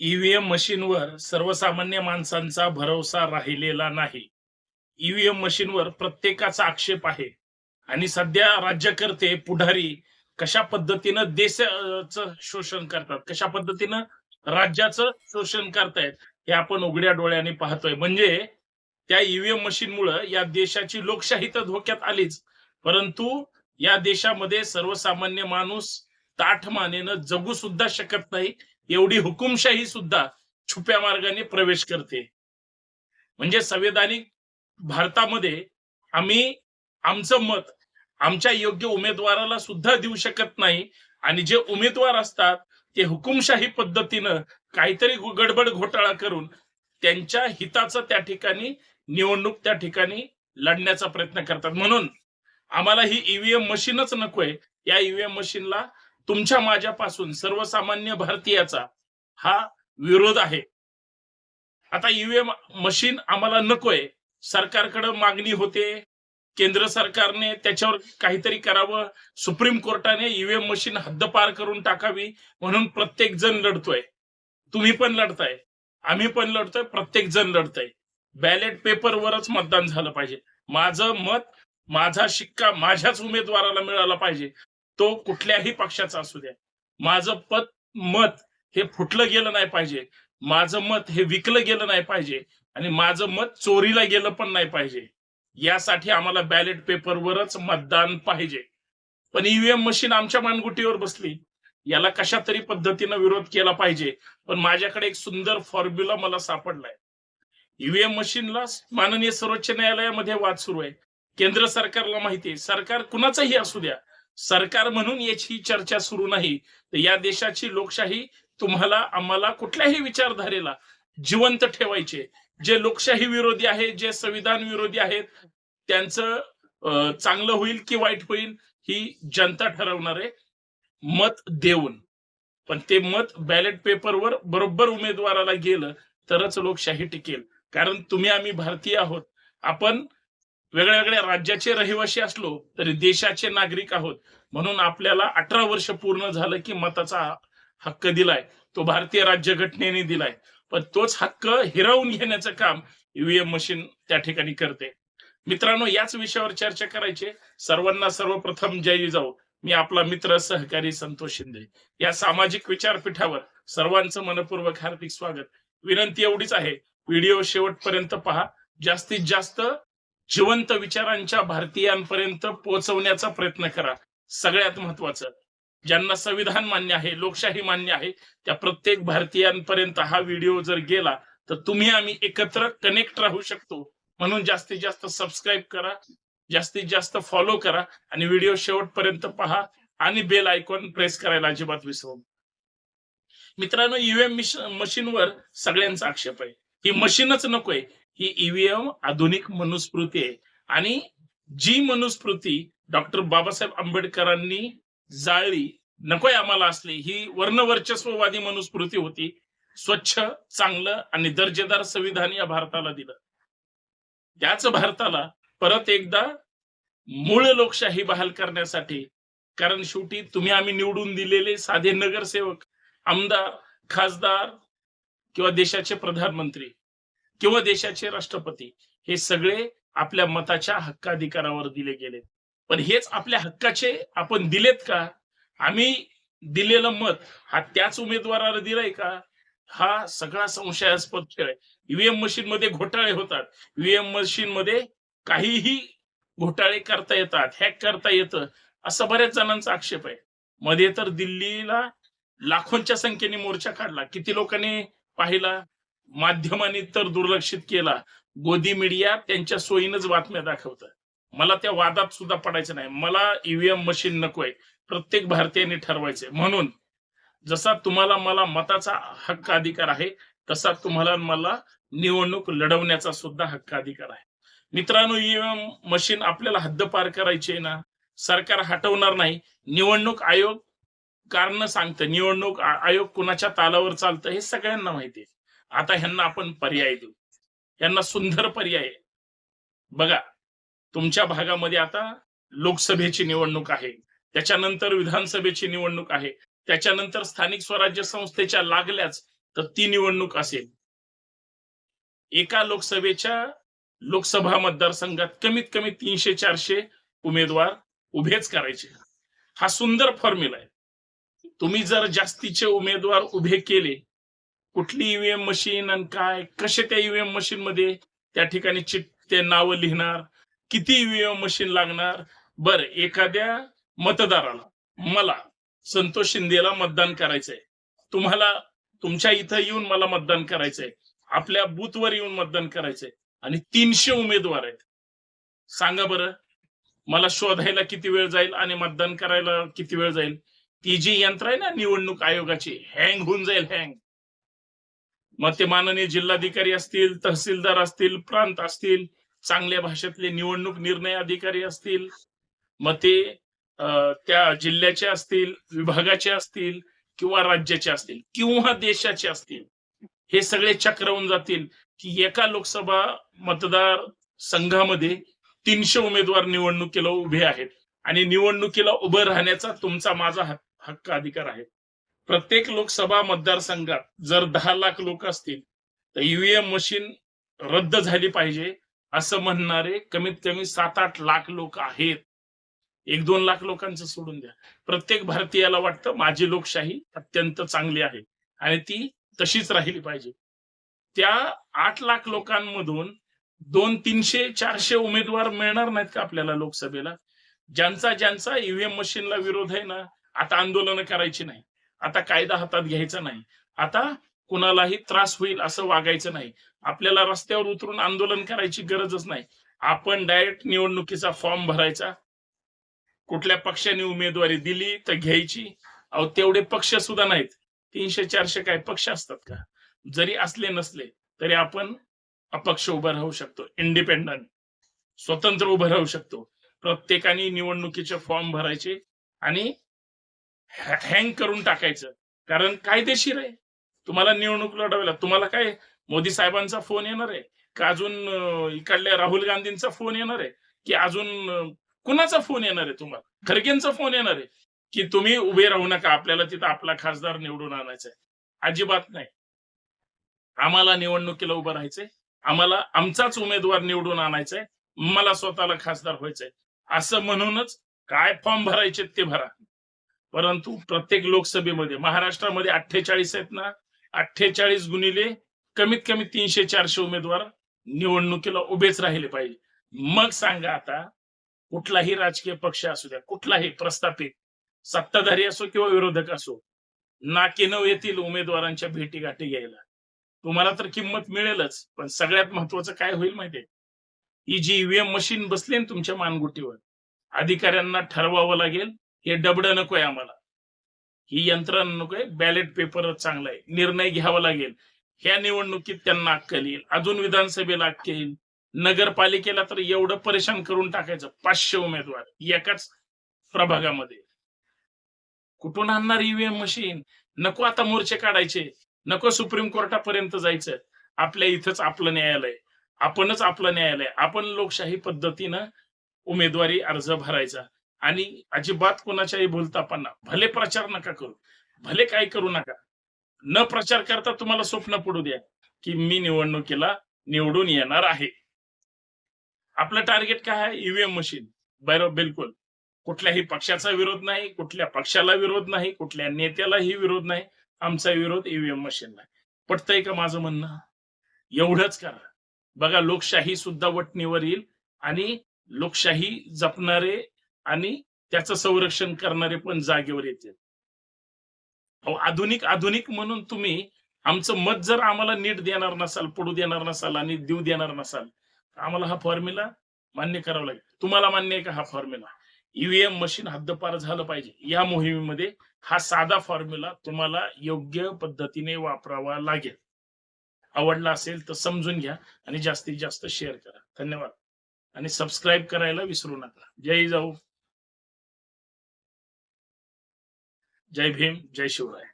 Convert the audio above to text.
EVM मशीनवर सर्वसामान्य माणसांचा भरोसा राहिलेला नाही. ईव्हीएम मशीनवर प्रत्येकाचा आक्षेप आहे आणि सध्या राज्यकर्ते, पुढारी कशा पद्धतीनं देशाचं शोषण करतात, कशा पद्धतीनं राज्याचं शोषण करतायत, हे आपण उघड्या डोळ्यांनी पाहतोय. म्हणजे त्या ईव्हीएम मशीनमुळं या देशाची लोकशाही तर धोक्यात आलीच, परंतु या देशामध्ये सर्वसामान्य माणूस ताठमानेनं जगू सुद्धा शकत नाही, एवढी हुकुमशाही सुद्धा छुप्या मार्गाने प्रवेश करते. म्हणजे संविधानिक भारतामध्ये आम्ही आमचं मत आमच्या योग्य उमेदवाराला सुद्धा देऊ शकत नाही आणि जे उमेदवार असतात ते हुकुमशाही पद्धतीनं काहीतरी गडबड घोटाळा करून त्यांच्या हिताचं त्या ठिकाणी निवडणूक त्या ठिकाणी लढण्याचा प्रयत्न करतात. म्हणून आम्हाला ही ईव्हीएम मशीनच नकोय. या ईव्हीएम मशीनला तुमच्या माझ्यापासून सर्वसामान्य भारतीयाचा हा विरोध आहे. आता ईव्हीएम मशीन आम्हाला नकोय. सरकारकडे मागणी होते. केंद्र सरकारने त्याच्यावर काहीतरी करावं. सुप्रीम कोर्टाने ईव्हीएम मशीन हद्दपार करून टाकावी म्हणून प्रत्येक जण लढतोय. तुम्ही पण लढताय. आम्ही पण लढतोय. प्रत्येक जण लढतंय. बॅलेट पेपरवरच मतदान झालं पाहिजे. माझं मत, माझा शिक्का माझ्याच उमेदवाराला मिळाला पाहिजे. तो कुठल्याही पक्षाचा असू द्या. माझं मत हे फुटलं गेलं नाही पाहिजे. माझं मत हे विकलं गेलं नाही पाहिजे आणि माझं मत चोरीला गेलं पण नाही पाहिजे. यासाठी आम्हाला बॅलेट पेपरवरच मतदान पाहिजे. पण ईव्हीएम मशीन आमच्या मानगुटीवर बसली. याला कशा तरी पद्धतीनं विरोध केला पाहिजे. पण माझ्याकडे एक सुंदर फॉर्म्युला मला सापडलाय. ईव्हीएम मशीनला माननीय सर्वोच्च न्यायालयामध्ये वाद सुरू आहे. केंद्र सरकारला माहिती आहे. सरकार कुणाचंही असू द्या. सरकार म्हणून याची चर्चा सुरू नाही. तर या देशाची लोकशाही तुम्हाला आम्हाला कुठल्याही विचारधारेला जिवंत ठेवायचे. जे लोकशाही विरोधी आहेत, जे संविधान विरोधी आहेत, त्यांचं चांगलं होईल की वाईट होईल ही जनता ठरवणार आहे मत देऊन. पण ते मत बॅलेट पेपरवर बरोबर उमेदवाराला गेलं तरच लोकशाही टिकेल. कारण तुम्ही आम्ही भारतीय आहोत. आपण वेगळ्या वेगळ्या राज्याचे रहिवासी असलो तरी देशाचे नागरिक आहोत. म्हणून आपल्याला 18 वर्ष पूर्ण झालं की मताचा हक्क दिलाय. तो भारतीय राज्यघटनेने दिलाय. पण तोच हक्क हिरावून घेण्याचं काम ईव्हीएम मशीन त्या ठिकाणी करते. मित्रांनो, याच विषयावर चर्चा करायची. सर्वांना सर्वप्रथम जय जिजाऊ. मी आपला मित्र सहकारी संतोष शिंदे. या सामाजिक विचारपीठावर सर्वांचं मनपूर्वक हार्दिक स्वागत. विनंती एवढीच आहे, व्हिडिओ शेवटपर्यंत पहा. जास्तीत जास्त जिवंत विचारांच्या भारतीयांपर्यंत पोहोचवण्याचा प्रयत्न करा. सगळ्यात महत्वाचं, ज्यांना संविधान मान्य आहे, लोकशाही मान्य आहे, त्या प्रत्येक भारतीयांपर्यंत हा व्हिडिओ जर गेला तर तुम्ही आम्ही एकत्र कनेक्ट राहू शकतो. म्हणून जास्तीत जास्त सबस्क्राईब करा, जास्तीत जास्त फॉलो करा आणि व्हिडिओ शेवटपर्यंत पहा आणि बेल आयकॉन प्रेस करायला अजिबात विसरू नका. मित्रांनो, ईव्हीएम मशीनवर सगळ्यांचा आक्षेप आहे. ही मशीनच नकोय. ही ईव्हीएम आधुनिक मनुस्मृती आहे आणि जी मनुस्मृती डॉक्टर बाबासाहेब आंबेडकरांनी जाळली, नकोय आम्हाला असली, ही वर्णवर्चस्ववादी मनुस्मृती होती. स्वच्छ, चांगलं आणि दर्जेदार संविधान या भारताला दिलं. त्याच भारताला परत एकदा मूळ लोकशाही बहाल करण्यासाठी, कारण शेवटी तुम्ही आम्ही निवडून दिलेले साधे नगरसेवक, आमदार, खासदार किंवा देशाचे प्रधानमंत्री किंवा देशाचे राष्ट्रपती, हे सगळे आपल्या मताच्या हक्काधिकारावर दिले गेले. पण हेच आपल्या हक्काचे आपण दिलेत का? आम्ही दिलेलं मत हा त्याच उमेदवाराला दिलंय का? हा सगळा संशयास्पद खेळ आहे. ईव्हीएम मशीन मध्ये घोटाळे होतात. ईव्हीएम मशीन मध्ये काहीही घोटाळे करता येतात, हॅक करता येतं, असा बऱ्याच जणांचा आक्षेप आहे. मध्ये तर दिल्लीला लाखोंच्या संख्येने मोर्चा काढला. किती लोकांनी पाहिला? माध्यमांनी तर दुर्लक्षित केला. गोदी मीडिया त्यांच्या सोयीनंच बातम्या दाखवतं. मला त्या वादात सुद्धा पडायचं नाही. मला ईव्हीएम मशीन नकोय. प्रत्येक भारतीयाने ठरवायचंय. म्हणून जसा तुम्हाला मला मताचा हक्क अधिकार आहे, तसा तुम्हाला मला निवडणूक लढवण्याचा सुद्धा हक्क अधिकार आहे. मित्रांनो, ईव्हीएम मशीन आपल्याला हद्दपार करायची आहे ना, सरकार हटवणार नाही. निवडणूक आयोग कारण सांगतं. निवडणूक आयोग कुणाच्या तालावर चालतं हे सगळ्यांना माहिती आहे. आता ह्यांना आपण पर्याय देऊ. यांना सुंदर पर्याय आहे. बघा, तुमच्या भागामध्ये आता लोकसभेची निवडणूक आहे. त्याच्यानंतर विधानसभेची निवडणूक आहे. त्याच्यानंतर स्थानिक स्वराज्य संस्थेच्या लागल्याच तर ती निवडणूक असेल. एका लोकसभा मतदारसंघात कमीत कमी 300-400 उमेदवार उभेच करायचे. हा सुंदर फॉर्म्युला आहे. तुम्ही जर जास्तीचे उमेदवार उभे केले, कुठली ईव्हीएम मशीन आणि काय कसे त्या ईव्हीएम मशीन मध्ये त्या ठिकाणी ते नावं लिहिणार, किती ईव्हीएम मशीन लागणार. बरं, एखाद्या मतदाराला मला संतोष शिंदेला मतदान करायचंय, तुम्हाला तुमच्या इथं येऊन मला मतदान करायचंय, आपल्या बूथवर येऊन मतदान करायचंय आणि 300 उमेदवार आहेत. सांगा बरं, मला शोधायला किती वेळ जाईल आणि मतदान करायला किती वेळ जाईल? ती जी यंत्र आहे ना निवडणूक आयोगाची, हँग होऊन जाईल, हँग. मग ते माननीय जिल्हाधिकारी असतील, तहसीलदार असतील, प्रांत असतील, चांगल्या भाषेतले निवडणूक निर्णय अधिकारी असतील, मग ते त्या जिल्ह्याचे असतील, विभागाचे असतील किंवा राज्याचे असतील किंवा देशाचे असतील, हे सगळे चक्रावून जातील की एका लोकसभा मतदार संघामध्ये 300 उमेदवार निवडणुकीला उभे आहेत आणि निवडणुकीला उभं राहण्याचा तुमचा माझा हक्क अधिकार आहे. प्रत्येक लोकसभा मतदारसंघात जर 10 लाख लोक असतील तर ईव्हीएम मशीन रद्द झाली पाहिजे असं म्हणणारे कमीत कमी 7-8 लाख लोक आहेत. 1-2 लाख लोकांचं सोडून द्या. प्रत्येक भारतीयाला वाटतं माझी लोकशाही अत्यंत चांगली आहे आणि ती तशीच राहिली पाहिजे. त्या 8 लाख लोकांमधून 200-300-400 उमेदवार मिळणार नाहीत का आपल्याला लोकसभेला? ज्यांचा ईव्हीएम मशीनला विरोध आहे ना, आता आंदोलन करायची नाही, आता कायदा हातात घ्यायचा नाही, आता कुणालाही त्रास होईल असं वागायचं नाही, आपल्याला रस्त्यावर उतरून आंदोलन करायची गरजच नाही. आपण डायरेक्ट निवडणुकीचा फॉर्म भरायचा, कुठल्या पक्षाने उमेदवारी दिली तर घ्यायची. अहो तेवढे पक्ष सुद्धा नाहीत. 300-400 काय पक्ष असतात का? जरी असले नसले तरी आपण अपक्ष उभं राहू शकतो, इंडिपेंडंट स्वतंत्र उभं राहू शकतो. प्रत्येकाने निवडणुकीचे फॉर्म भरायचे आणि हँग करून टाकायचं, कारण कायदेशीर आहे. तुम्हाला निवडणूक लढवायला तुम्हाला काय मोदी साहेबांचा फोन येणार आहे का? अजून इकडल्या राहुल गांधींचा फोन येणार आहे की अजून कुणाचा फोन येणार आहे? तुम्हाला खरगेंचा फोन येणार आहे की तुम्ही उभे राहू नका, आपल्याला तिथं आपला खासदार निवडून आणायचा आहे? अजिबात नाही. आम्हाला निवडणुकीला उभं राहायचंय, आम्हाला आमचाच उमेदवार निवडून आणायचा आहे, मला स्वतःला खासदार व्हायचंय असं म्हणूनच काय फॉर्म भरायचे ते भरा. परंतु प्रत्येक लोकसभेमध्ये महाराष्ट्रामध्ये 48 आहेत ना, 48 गुणिले कमीत कमी 300-400 उमेदवार निवडणुकीला उभेच राहिले पाहिजे. मग सांगा आता, कुठलाही राजकीय पक्ष असू द्या, कुठलाही प्रस्थापित सत्ताधारी असो किंवा विरोधक असो, नाकेनऊ येतील उमेदवारांच्या भेटीगाठी घ्यायला. तुम्हाला तर किंमत मिळेलच, पण सगळ्यात महत्वाचं काय होईल माहितीये? ही जी ईव्हीएम मशीन बसली ना तुमच्या मानगुटीवर, अधिकाऱ्यांना ठरवावं लागेल हे डबडं नकोय आम्हाला, ही यंत्रणा नकोय, बॅलेट पेपरच चांगला आहे, निर्णय घ्यावा लागेल. ह्या निवडणुकीत त्यांना अक्कल येईल, अजून विधानसभेला अक्कल येईल, नगरपालिकेला तर एवढं परेशान करून टाकायचं. 500 उमेदवार एकाच प्रभागामध्ये, कुठून आणणार ईव्हीएम मशीन? नको आता मोर्चे काढायचे, नको सुप्रीम कोर्टापर्यंत जायचं. आपल्या इथंच आपलं न्यायालय, आपणच आपलं न्यायालय, आपण लोकशाही पद्धतीनं उमेदवारी अर्ज भरायचा आणि अजिबात कोणाच्याही बोलतापणा, भले प्रचार नका करू, भले काय करू नका, न प्रचार करता तुम्हाला स्वप्न पडू द्या की मी निवडणुकीला निवडून येणार आहे. आपलं टार्गेट काय आहे? EVM machine. बरोबर, बिलकुल. कुठल्याही पक्षाचा विरोध नाही, कुठल्या पक्षाला विरोध नाही, कुठल्या नेत्यालाही विरोध नाही. आमचा विरोध ईव्हीएम मशीनला. पटतंय का माझं म्हणणं? एवढंच करा. बघा, लोकशाही सुद्धा वटणीवर येईल आणि लोकशाही जपणारे आणि त्याचं संरक्षण करणारे पण जागेवर येतील. अहो, आधुनिक म्हणून तुम्ही आमचं मत जर आम्हाला नीट देणार नसाल, पडू देणार नसाल आणि देऊ देणार नसाल, आम्हाला हा फॉर्म्युला मान्य करावा लागेल. तुम्हाला मान्य आहे का हा फॉर्म्युला? ईव्हीएम मशीन हद्दपार झालं पाहिजे. या मोहिमेमध्ये हा साधा फॉर्म्युला तुम्हाला योग्य पद्धतीने वापरावा लागेल. आवडला असेल तर समजून घ्या आणि जास्तीत जास्त शेअर करा. धन्यवाद आणि सबस्क्राईब करायला विसरू नका. जय जाऊ, जय भीम, जय शिवराय.